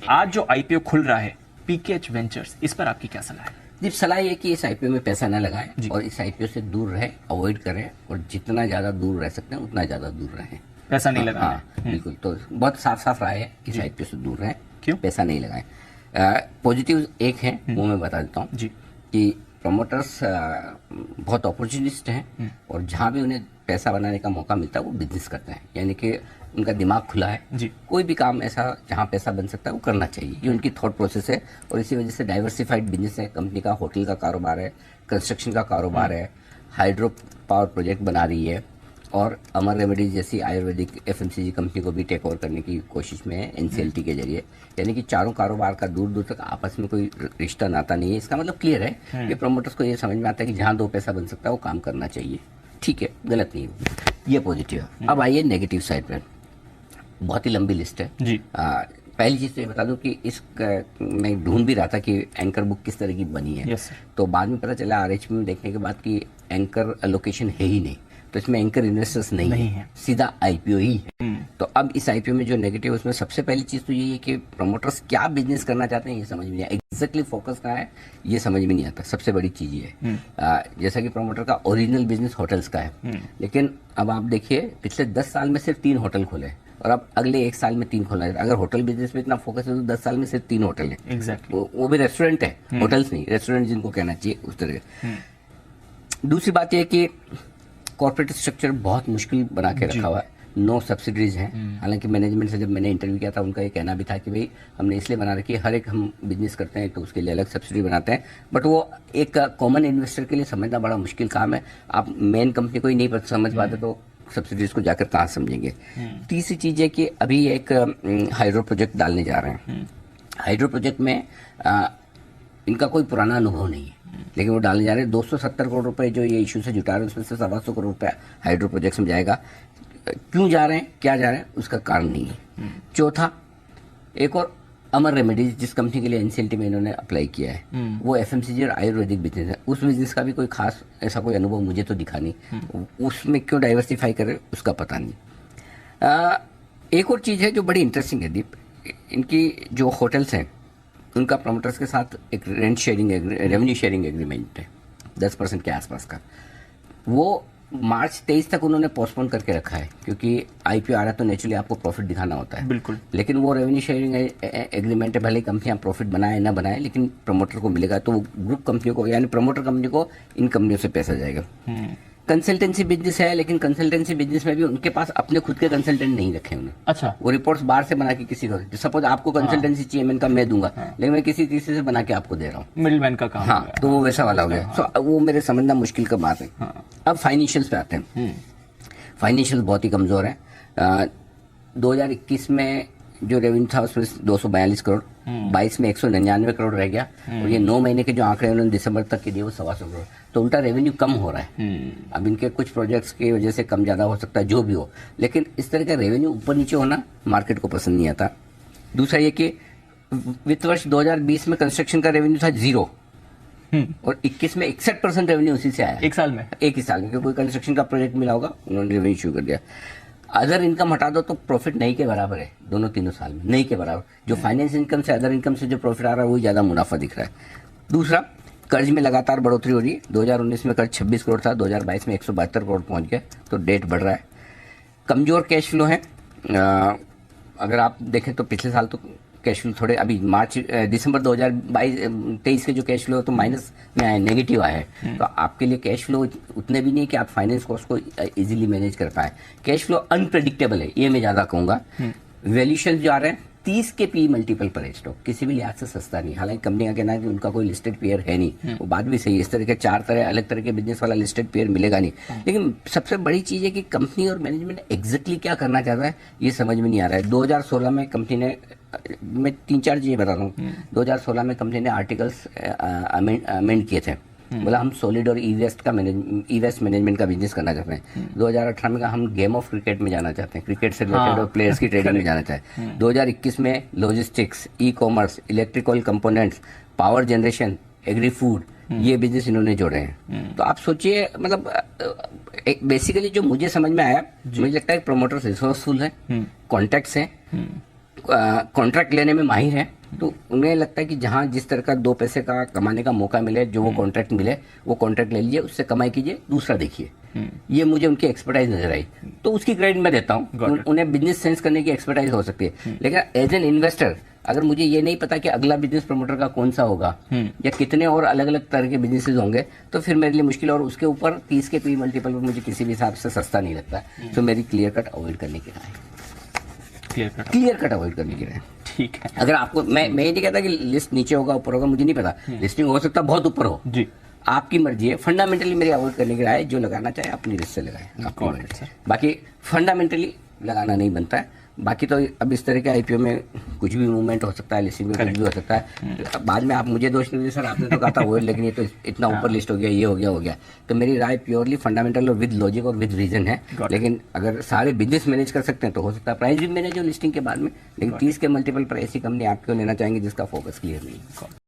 आज जो आईपीओ खुल रहा है पीकेएच वेंचर्स, इस पर आपकी क्या सलाह है? जी, सलाह ये कि इस आईपीओ में पैसा न लगाएं जी। और इस आईपीओ से दूर रहे, अवॉइड करें और जितना ज़्यादा दूर रह सकते हैं उतना ज़्यादा दूर रहें। पैसा नहीं लगाना हाँ, बिल्कुल। तो बहुत साफ साफ राय है कि इस आईपीओ से दूर रहें, क्यों? पैसा नहीं लगाएं। पॉजिटिव एक है, वो मैं बता देता हूँ जी। कि प्रमोटर्स बहुत अपॉर्चुनिस्ट हैं और जहाँ भी उन्हें पैसा बनाने का मौका मिलता है वो बिजनेस करते हैं, यानी कि उनका दिमाग खुला है। जी। कोई भी काम ऐसा जहाँ पैसा बन सकता है वो करना चाहिए, ये उनकी थॉट प्रोसेस है। और इसी वजह से डाइवर्सिफाइड बिजनेस है, कंपनी का होटल का कारोबार है, कंस्ट्रक्शन का कारोबार है, हाइड्रो पावर प्रोजेक्ट बना रही है और अमर रेमेडीज जैसी आयुर्वेदिक एफएमसीजी कंपनी को भी टेक ओवर करने की कोशिश में है एनसीएलटी के जरिए। यानी कि चारों कारोबार का दूर दूर तक आपस में कोई रिश्ता नाता नहीं है। इसका मतलब क्लियर है कि प्रमोटर्स को ये समझ में आता है कि जहाँ दो पैसा बन सकता है वो काम करना चाहिए। ठीक है, गलत नहीं है, ये पॉजिटिव है। अब आइए नेगेटिव साइड पर, बहुत ही लंबी लिस्ट है जी। पहली चीज़ तो ये बता दूं कि मैं ढूंढ भी रहा था कि एंकर बुक किस तरह की बनी है। Yes sir. तो बाद में पता चला आरएचपी में देखने के बाद कि एंकर एलोकेशन है ही नहीं, तो इसमें एंकर इन्वेस्टर्स नहीं है, सीधा आईपीओ ही है। तो अब इस आईपीओ में जो नेगेटिव उसमें सबसे पहली चीज़ तो यही है कि प्रमोटर्स क्या बिजनेस करना चाहते हैं ये समझ में नहीं आता, एग्जैक्टली फोकस कहाँ है ये समझ में नहीं आता। सबसे बड़ी चीज़ ये है जैसा कि प्रमोटर का ओरिजिनल बिजनेस होटल्स का है, लेकिन अब आप देखिए पिछले 10 साल में सिर्फ 3 होटल खुले और अब अगले 1 साल में 3 खोलना है। अगर होटल बिजनेस में इतना फोकस है तो 10 साल में सिर्फ 3 होटल है। एग्जैक्टली। वो भी रेस्टोरेंट है, होटल्स नहीं, रेस्टोरेंट जिनको कहना चाहिए उस तरह। दूसरी बात यह कि कॉर्पोरेट स्ट्रक्चर बहुत मुश्किल बना के रखा हुआ है, नो सब्सिडीज हैं। हालांकि मैनेजमेंट से जब मैंने इंटरव्यू किया था उनका ये कहना भी था कि भाई हमने इसलिए बना रखी है, हर एक हम बिजनेस करते हैं तो उसके लिए अलग सब्सिडी बनाते हैं, बट वो एक कॉमन इन्वेस्टर के लिए समझना बड़ा मुश्किल काम है। आप मेन कंपनी को ही नहीं समझ पाते तो सब्सिडीज को जाकर कहाँ समझेंगे। तीसरी चीज़ है कि अभी एक हाइड्रो प्रोजेक्ट डालने जा रहे हैं। हाइड्रो प्रोजेक्ट में इनका कोई पुराना अनुभव नहीं है, लेकिन वो डालने जा रहे हैं। 270 करोड़ रुपए जो ये इशू से जुटा रहे हैं उसमें से 125 करोड़ रुपए हाइड्रो प्रोजेक्ट्स में जाएगा। क्यों जा रहे हैं, क्या जा रहे हैं, उसका कारण नहीं है। चौथा, एक और अमर रेमेडीज जिस कंपनी के लिए एनसीएलटी में इन्होंने अप्लाई किया है वो एफएमसीजी और आयुर्वेदिक बिजनेस है। उस बिजनेस का भी कोई खास ऐसा कोई अनुभव मुझे तो दिखा नहीं, उसमें क्यों डाइवर्सिफाई करे उसका पता नहीं। एक और चीज़ है जो बड़ी इंटरेस्टिंग है दीप, इनकी जो होटल्स हैं उनका प्रमोटर्स के साथ एक rent sharing revenue sharing agreement है 10% के आसपास का। वो मार्च 23 तक उन्होंने पोस्टपोन करके रखा है क्योंकि आईपीओ आ रहा है तो नेचुरली आपको प्रॉफिट दिखाना होता है। बिल्कुल। लेकिन लेकिन वो रेवेन्यू शेयरिंग एग्रीमेंट है, भले ही कंपनियां प्रॉफिट बनाए ना बनाए लेकिन प्रमोटर को मिलेगा, तो वो ग्रुप कंपनियों को यानी प्रमोटर कंपनी को इन कंपनियों से पैसा जाएगा। कंसल्टेंसी बिजनेस है, लेकिन कंसल्टेंसी बिजनेस में भी उनके पास अपने खुद के कंसल्टेंट नहीं रखे उन्हें। अच्छा। वो रिपोर्ट्स बाहर से बना के किसी को, सपोज आपको कंसल्टेंसी चाहिए मैंने कहा मैं दूंगा, लेकिन मैं किसी तीसरे से बना के आपको दे रहा हूँ, मिडिलमैन का काम। हाँ, तो वो वैसा वाला हो गया। तो वो मेरे समझना मुश्किल का बात है। अब फाइनेंशियल्स पे आते हैं। फाइनेंशियल बहुत ही कमजोर है। 2021 में जो रेवेन्यू था उसमें 242 करोड़, 22 में 199 करोड़ रह गया और ये 9 महीने के जो आंकड़े उन्होंने दिसंबर तक के दिए वो 125 करोड़, तो उल्टा रेवेन्यू कम हो रहा है। अब इनके कुछ प्रोजेक्ट्स की वजह से कम ज्यादा हो सकता है जो भी हो, लेकिन इस तरह का रेवेन्यू ऊपर नीचे होना मार्केट को पसंद नहीं आता। दूसरा ये कि वित्त वर्ष 2020 में कंस्ट्रक्शन का रेवेन्यू था 0 और 21 में 61% रेवेन्यू उसी से आया। एक साल में, एक ही साल में, क्योंकि कोई कंस्ट्रक्शन का प्रोजेक्ट मिला होगा उन्होंने रेवेन्यू शुरू कर दिया। अदर इनकम हटा दो तो प्रॉफिट नहीं के बराबर है दोनों तीनों साल में, नहीं के बराबर। जो फाइनेंस इनकम से अदर इनकम से जो प्रॉफिट आ रहा है वही ज्यादा मुनाफा दिख रहा है। दूसरा, कर्ज में लगातार बढ़ोतरी हो रही है। 2019 में कर्ज 26 करोड़ था, 2022 में 172 करोड़ पहुंच गया, तो डेट बढ़ रहा है। कमजोर कैश फ्लो है। अगर आप देखें तो पिछले साल तो कैश फ्लो थोड़े, अभी दिसंबर 2023 के जो कैश फ्लो तो माइनस में आए, नेगेटिव आए हैं, तो आपके लिए कैश फ्लो उतने भी नहीं कि आप फाइनेंस कॉस्ट को इजीली मैनेज कर पाए। कैश फ्लो अनप्रेडिक्टेबल है, ये मैं ज्यादा कहूंगा। वैल्यूएशन जो आ रहे हैं 30 के पी मल्टीपल पर स्टॉक किसी भी लिहाज से सस्ता नहीं। हालांकि कंपनी का कहना है कि उनका कोई लिस्टेड पेयर है नहीं, वो बात भी सही है। इस तरह के 4 तरह अलग तरह के बिजनेस वाला लिस्टेड पेयर मिलेगा नहीं, लेकिन सबसे बड़ी चीज है कि कंपनी और मैनेजमेंट एग्जैक्टली क्या करना चाहता है ये समझ में नहीं आ रहा है। 2016 में कंपनी ने, मैं 3-4 चीजें बता रहा हूँ। 2016 में कंपनी ने आर्टिकल्स अमेंड किए थे, बोला हम सॉलिड और ई वेस्ट मैनेजमेंट का बिजनेस करना चाहते हैं। 2018 में कहा हम गेम ऑफ क्रिकेट में जाना चाहते हैं, क्रिकेट से रिलेटेड और प्लेयर्स की ट्रेडिंग में जाना चाहते हैं। 2021 में logistics, e commerce, electrical components, power generation, agri food, ये बिजनेस इन्होंने जोड़े हैं। तो आप सोचिए, मतलब बेसिकली जो मुझे समझ में आया, मुझे लगता है प्रमोटर्स रिसोर्सफुल है, कॉन्टैक्ट्स हैं, कॉन्ट्रैक्ट लेने में माहिर है तो उन्हें लगता है कि जहां जिस तरह का 2 पैसे का कमाने का मौका मिले, जो वो कॉन्ट्रैक्ट मिले, वो कॉन्ट्रैक्ट ले लीजिए, उससे कमाई कीजिए, दूसरा देखिए। ये मुझे उनकी एक्सपर्टाइज नजर आई, तो उसकी क्रेडिट मैं देता Got हूँ। it. उन्हें बिजनेस सेंस करने की एक्सपर्टाइज हो सकती है, लेकिन एज एन इन्वेस्टर अगर मुझे ये नहीं पता कि अगला बिजनेस प्रमोटर का कौन सा होगा या कितने और अलग अलग तरह के बिजनेसेस होंगे, तो फिर मेरे लिए मुश्किल, और उसके ऊपर 30 के पी मल्टीपल पर मुझे किसी भी हिसाब से सस्ता नहीं लगता। तो मेरी क्लियर कट अवॉइड करने की राय, क्लियर कट अवॉइड करने की राय। ठीक है अगर आपको मैं ये नहीं कहता कि लिस्ट नीचे होगा ऊपर होगा, मुझे नहीं पता, लिस्टिंग हो सकता है बहुत ऊपर हो, जी। आपकी मर्जी है। फंडामेंटली मेरी अवॉइड करने की राय है, जो लगाना चाहे अपनी रिस्क से लगाए, आपकी Got it, मर्जी। sir. बाकी फंडामेंटली लगाना नहीं बनता है। बाकी तो अब इस तरह के आईपीओ में कुछ भी मूवमेंट हो सकता है, लिस्टिंग में कुछ भी हो सकता है। बाद में आप मुझे दोष नहीं दे, सर आपने तो कहा था वो, लेकिन ये तो इतना ऊपर लिस्ट हो गया, ये हो गया। तो मेरी राय प्योरली फंडामेंटल और विद लॉजिक और विद रीजन है। Got it. लेकिन अगर सारे बिजनेस मैनेज कर सकते हैं तो हो सकता है प्राइस भी मैनेज हो लिस्टिंग के बाद में, लेकिन 30 के मल्टीपल पर ऐसी कंपनी आप क्यों लेना चाहेंगे जिसका फोकस क्लियर नहीं है।